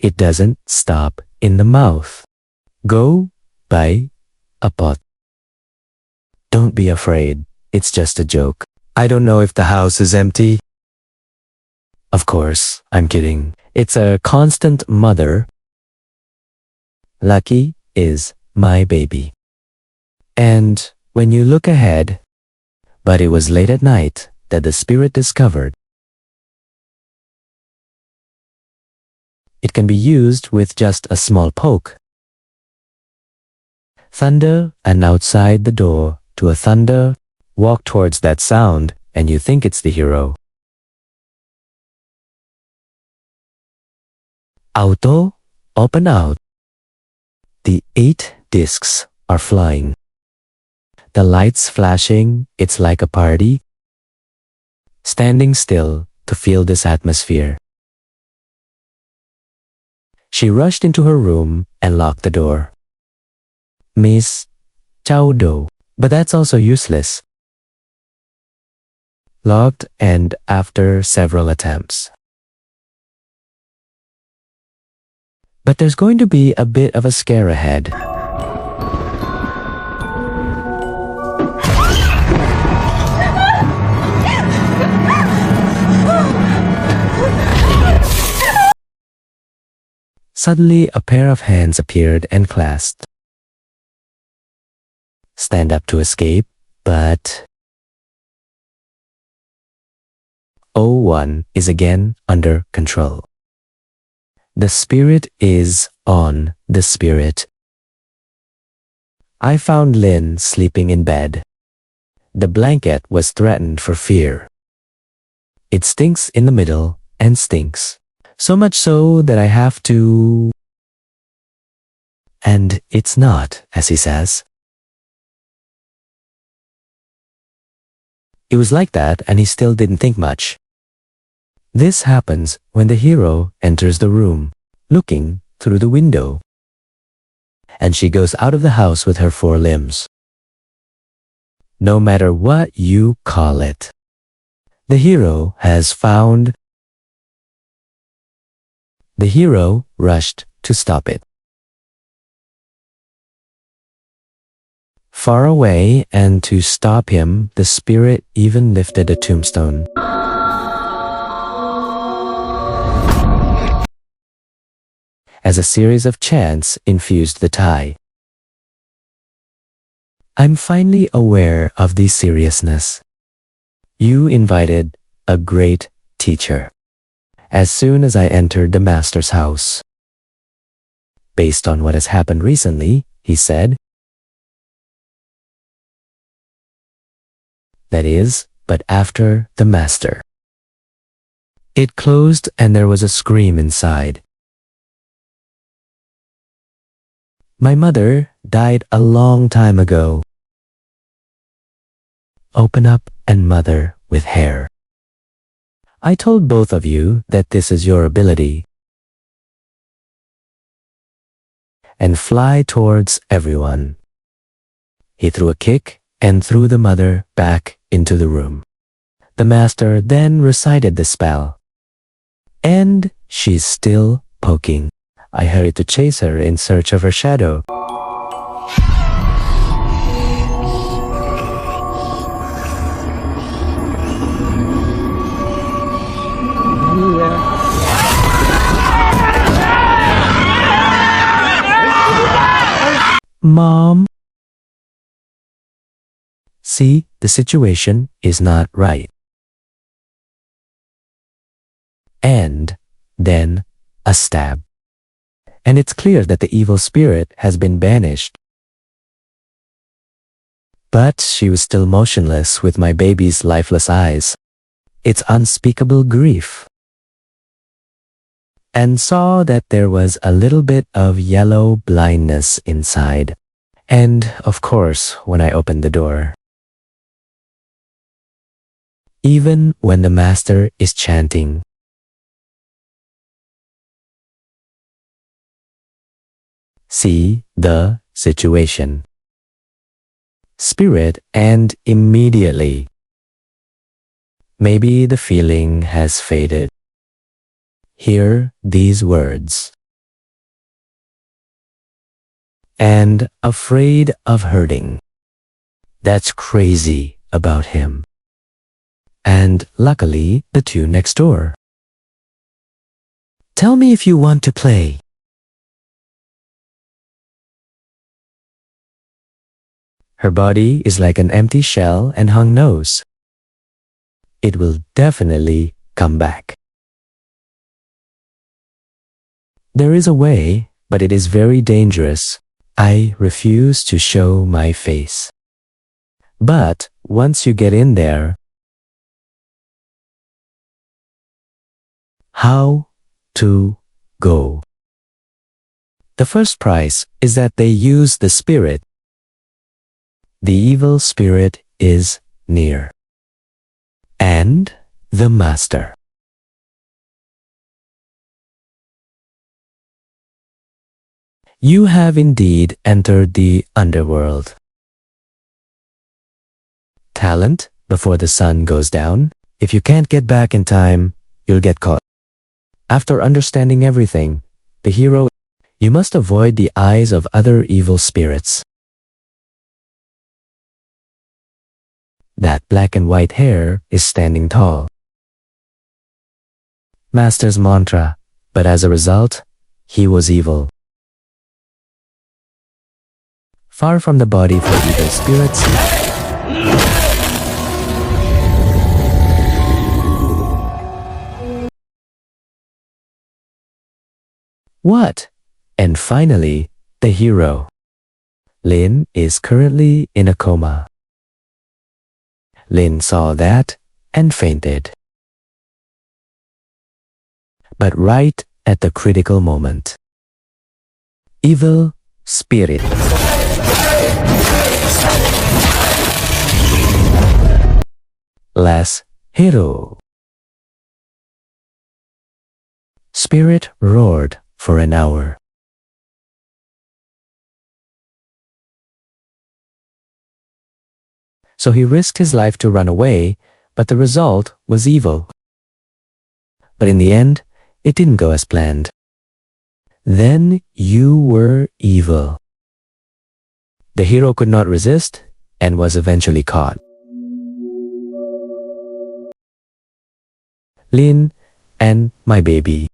It doesn't stop in the mouth. Go buy a pot. Don't be afraid. It's just a joke. I don't know if the house is empty. Of course, I'm kidding. It's a constant mother. Lucky is my baby. And when you look ahead, but it was late at night that the spirit discovered it can be used with just a small poke. Thunder, and outside the door to a thunder, walk towards that sound and you think it's the hero. Auto, open out. The 8 discs are flying. The lights flashing, it's like a party. Standing still to feel this atmosphere. She rushed into her room and locked the door. Miss Chowdo, but that's also useless. Locked, and after several attempts. But there's going to be a bit of a scare ahead. Suddenly, a pair of hands appeared and clasped. Stand up to escape, but O1 is again under control. The spirit is on the spirit. I found Lynn sleeping in bed. The blanket was threatened for fear. It stinks in the middle and stinks. So much so that I have to... And it's not, as he says. It was like that, and he still didn't think much. This happens when the hero enters the room, looking through the window. And she goes out of the house with her 4 limbs. No matter what you call it, the hero has found. The hero rushed to stop it. Far away, and to stop him, the spirit even lifted a tombstone. As a series of chants infused the tie. I'm finally aware of the seriousness. You invited a great teacher. As soon as I entered the master's house. Based on what has happened recently, he said. That is, but after the master. It closed and there was a scream inside. My mother died a long time ago. Open up and mother with hair. I told both of you that this is your ability. And fly towards everyone. He threw a kick and threw the mother back into the room. The master then recited the spell. And she's still poking. I hurried to chase her in search of her shadow. Mom? See, the situation is not right. And then a stab. And it's clear that the evil spirit has been banished. But she was still motionless with my baby's lifeless eyes. It's unspeakable grief. And saw that there was a little bit of yellow blindness inside. And, of course, when I opened the door. Even when the master is chanting. See the situation. Spirit, and immediately. Maybe the feeling has faded. Hear these words. and afraid of hurting. That's crazy about him. And luckily, the two next door. Tell me if you want to play. Her body is like an empty shell and hung nose. It will definitely come back. There is a way, but it is very dangerous. I refuse to show my face. But once you get in there, how to go? The first prize is that they use the spirit. The evil spirit is near. And the master. You have indeed entered the underworld. Talent before the sun goes down. If you can't get back in time, you'll get caught. After understanding everything, the hero, you must avoid the eyes of other evil spirits. That black and white hair is standing tall. Master's mantra, but as a result, he was evil. Far from the body for evil spirits. What? And finally, the hero. Lin is currently in a coma. Lin saw that and fainted. But right at the critical moment, evil spirit less hero. Spirit roared for an hour. So he risked his life to run away, but the result was evil. But in the end, it didn't go as planned. Then you were evil. The hero could not resist and was eventually caught. Lin and my baby.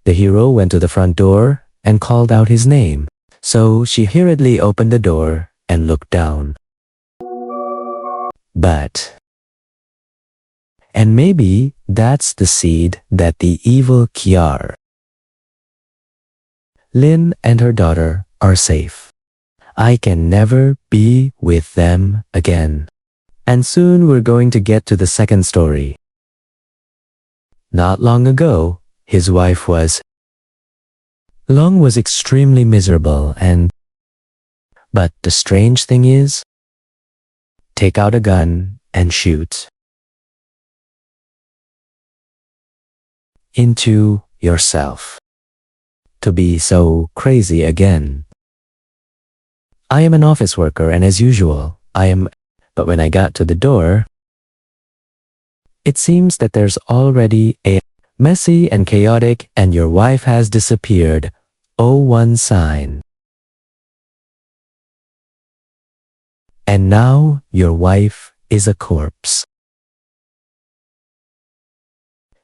The hero went to the front door and called out his name. So she hurriedly opened the door and looked down. And maybe that's the seed that the evil Kiar. Lin and her daughter are safe. I can never be with them again. And soon we're going to get to the second story. Not long ago, his wife was. Long was extremely miserable but the strange thing is, take out a gun and shoot. Into yourself. To be so crazy again. I am an office worker and as usual, but when I got to the door, it seems that there's already a messy and chaotic and your wife has disappeared. Oh, one sign. And now your wife is a corpse.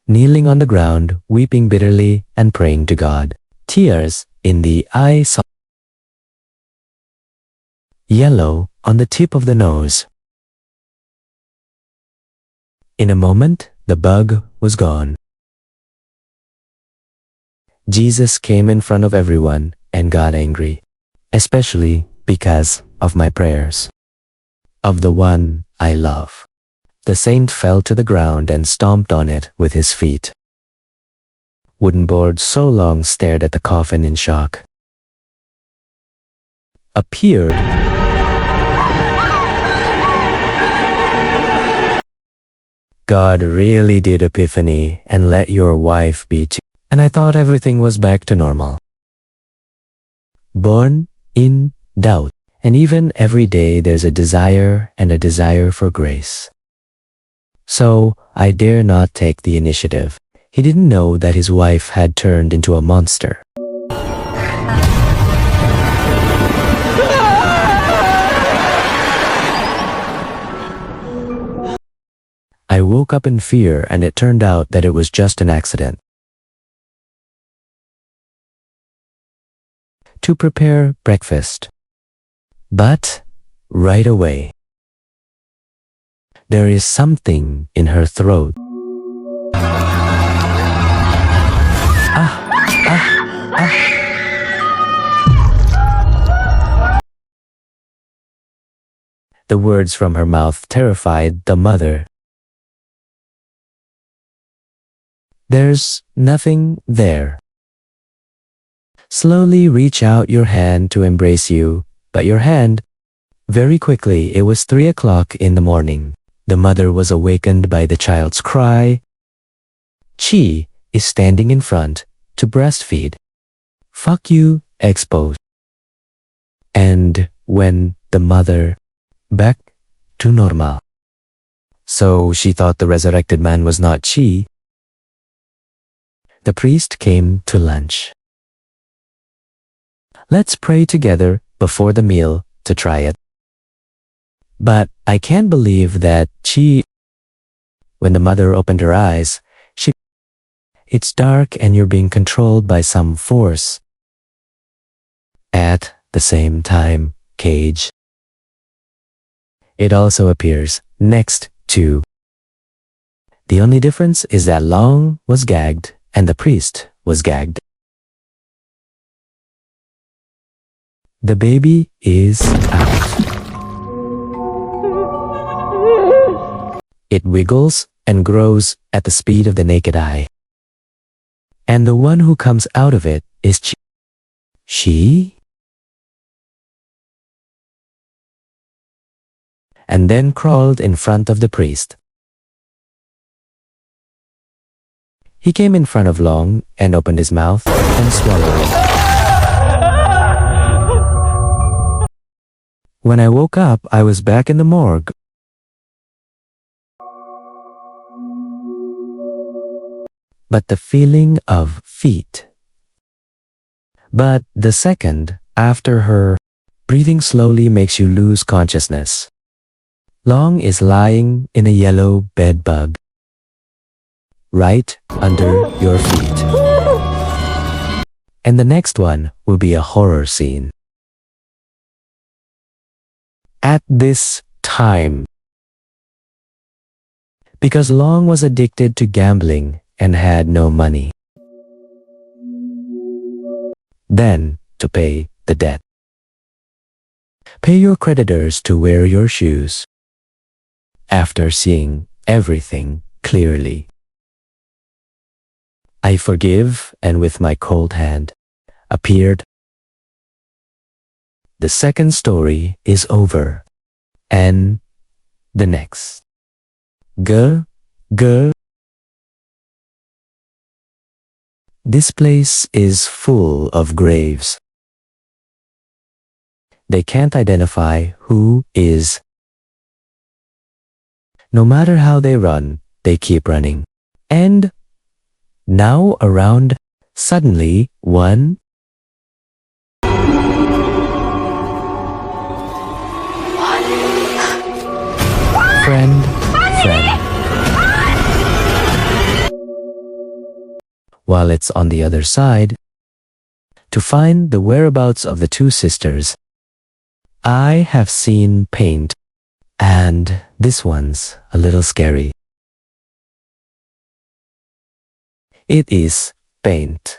Kneeling on the ground, weeping bitterly and praying to God. Tears in the eyes. Yellow on the tip of the nose. In a moment, the bug was gone. Jesus came in front of everyone and got angry, especially because of my prayers. Of the one I love. The saint fell to the ground and stomped on it with his feet. Wooden board so long stared at the coffin in shock. Appeared. God really did epiphany and let your wife be too. And I thought everything was back to normal. Born in doubt. And even every day there's a desire and a desire for grace. So I dare not take the initiative. He didn't know that his wife had turned into a monster. I woke up in fear and it turned out that it was just an accident. To prepare breakfast. But right away, there is something in her throat. The words from her mouth terrified the mother. There's nothing there. Slowly reach out your hand to embrace you, but your hand, very quickly, it was 3 o'clock in the morning. The mother was awakened by the child's cry. Chi is standing in front to breastfeed. Fuck you, exposed. And when the mother back to normal. So she thought the resurrected man was not Chi. The priest came to lunch. Let's pray together before the meal to try it. But I can't believe that Chi. When the mother opened her eyes, it's dark and you're being controlled by some force. At the same time, cage. It also appears next to. The only difference is that Long was gagged and the priest was gagged. The baby is out. It wiggles and grows at the speed of the naked eye. And the one who comes out of it is Chi. She? And then crawled in front of the priest. He came in front of Long and opened his mouth and swallowed it. When I woke up, I was back in the morgue. But the feeling of feet. But the second after her, breathing slowly makes you lose consciousness. Long is lying in a yellow bed bug. Right under your feet. And the next one will be a horror scene. At this time. Because Long was addicted to gambling and had no money. Then, to pay the debt. Pay your creditors to wear your shoes. After seeing everything clearly. I forgive, and with my cold hand, appeared. The second story is over. And the next. Girl. This place is full of graves. They can't identify who is. No matter how they run, they keep running. And now around, suddenly, one friend. While it's on the other side, to find the whereabouts of the two sisters. I have seen paint, and this one's a little scary. It is paint.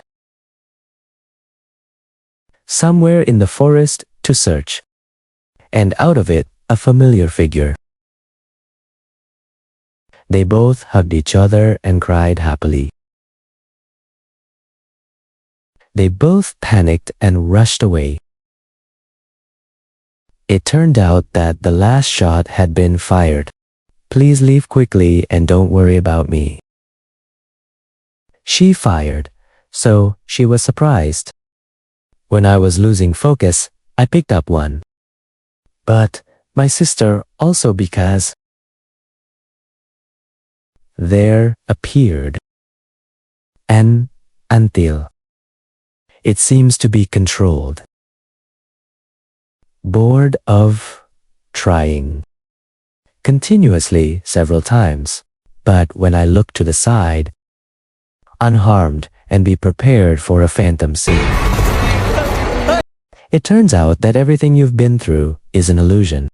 Somewhere in the forest to search, and out of it a familiar figure. They both hugged each other and cried happily. They both panicked and rushed away. It turned out that the last shot had been fired. Please leave quickly and don't worry about me. She fired, so she was surprised. When I was losing focus, I picked up one. But my sister also, because there appeared an until. It seems to be controlled. Bored of trying. Continuously several times. But when I look to the side, unharmed and be prepared for a phantom scene, it turns out that everything you've been through is an illusion.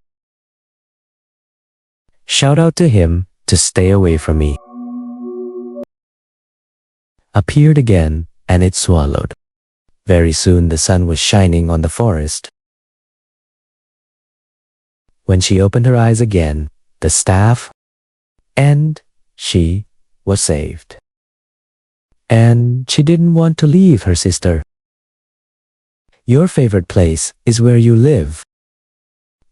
Shout out to him to stay away from me. Appeared again, and it swallowed. Very soon the sun was shining on the forest. When she opened her eyes again, the staff and she was saved. And she didn't want to leave her sister. Your favorite place is where you live.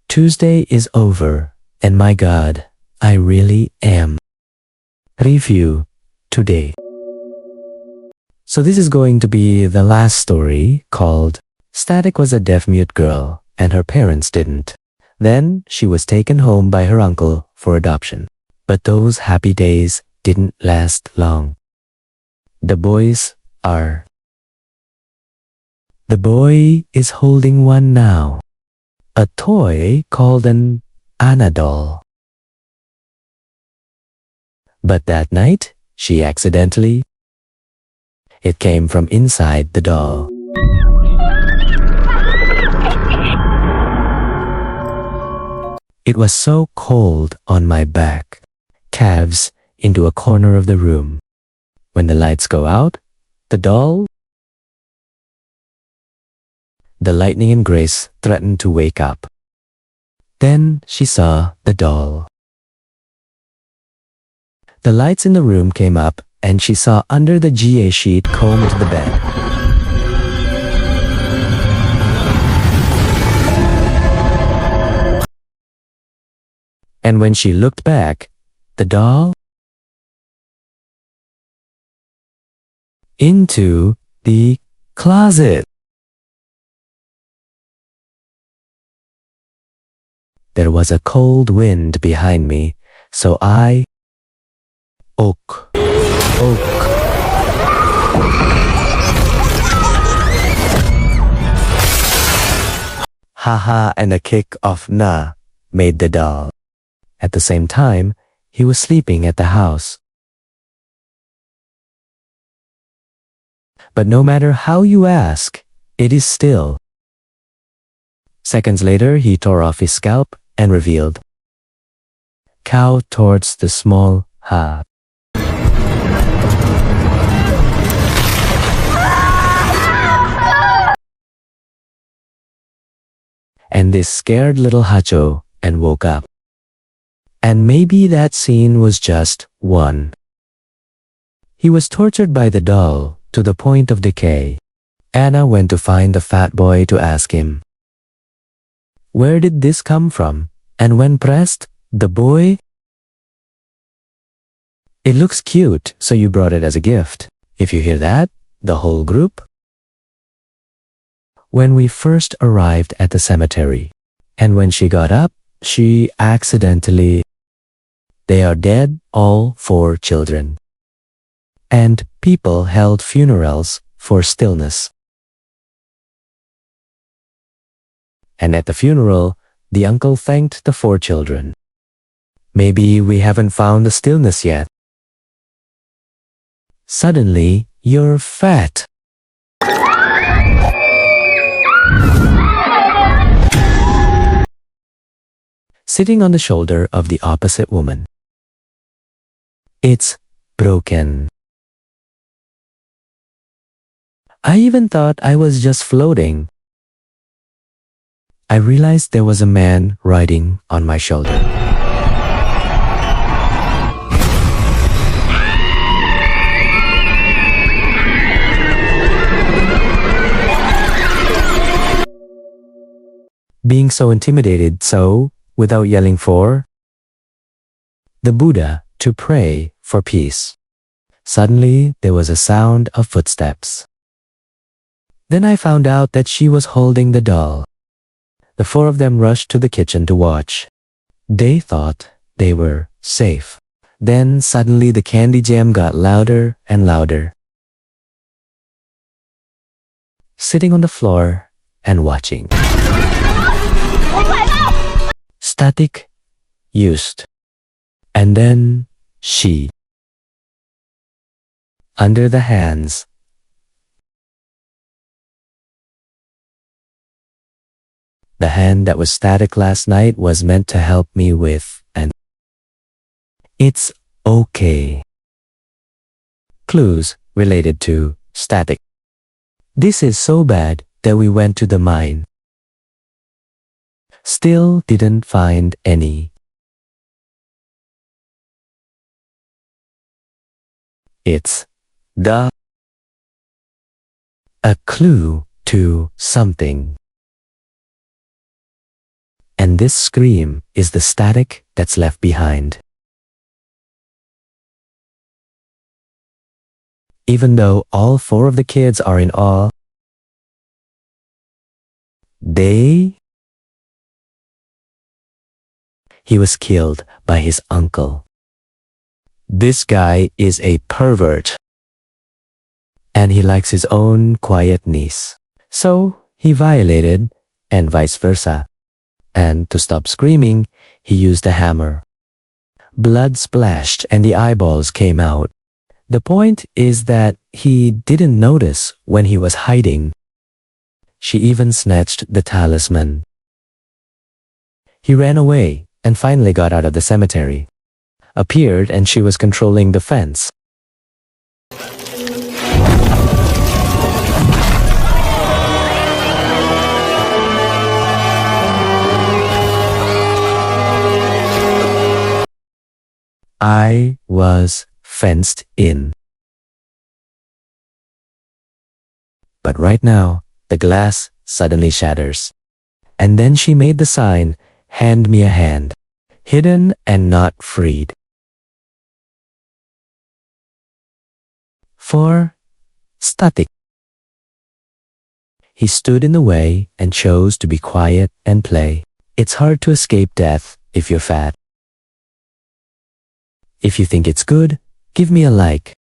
Tuesday is over, and my God, I really am. Review today. So this is going to be the last story, called Static Was a Deaf-Mute Girl and Her Parents Didn't. Then she was taken home by her uncle for adoption. But those happy days didn't last long. The boys are. The boy is holding one now, a toy called an Anna doll. But that night, she accidentally. It came from inside the doll. It was so cold on my back, calves into a corner of the room. When the lights go out, the doll. The lightning and Grace threatened to wake up. Then she saw the doll. The lights in the room came up and she saw under the GA sheet combed the bed. And when she looked back, the doll into the closet. There was a cold wind behind me, so I oak. Haha, and a kick of na made the doll. At the same time, he was sleeping at the house. But no matter how you ask, it is still. Seconds later, he tore off his scalp and revealed cow towards the small ha. And this scared little Hacho and woke up. And maybe that scene was just one. He was tortured by the doll to the point of decay. Anna went to find the fat boy to ask him, where did this come from? And when pressed, the boy. It looks cute, so you brought it as a gift. If you hear that, the whole group. When we first arrived at the cemetery, and when she got up, she accidentally. They are dead, all 4 children. And people held funerals for stillness. And at the funeral, the uncle thanked the 4 children. Maybe we haven't found the stillness yet. Suddenly, you're fat. Sitting on the shoulder of the opposite woman. It's broken. I even thought I was just floating. I realized there was a man riding on my shoulder. Being so intimidated, so, without yelling for the Buddha to pray for peace. Suddenly, there was a sound of footsteps. Then I found out that she was holding the doll. The 4 of them rushed to the kitchen to watch. They thought they were safe. Then suddenly the candy jam got louder and louder. Sitting on the floor and watching. Static used. And then she. Under the hands. The hand that was static last night was meant to help me with an it's okay. Clues related to static. This is so bad that we went to the mine. Still didn't find any. It's the a clue to something. And this scream is the static that's left behind. Even though all 4 of the kids are in awe, he was killed by his uncle. This guy is a pervert. And he likes his own quiet niece. So he violated, and vice versa. And to stop screaming, he used a hammer. Blood splashed and the eyeballs came out. The point is that he didn't notice when he was hiding. She even snatched the talisman. He ran away and finally got out of the cemetery. Appeared and she was controlling the fence. I was fenced in. But right now, the glass suddenly shatters. And then she made the sign, "Hand me a hand." Hidden and not freed. For static. He stood in the way and chose to be quiet and play. It's hard to escape death if you're fat. If you think it's good, give me a like.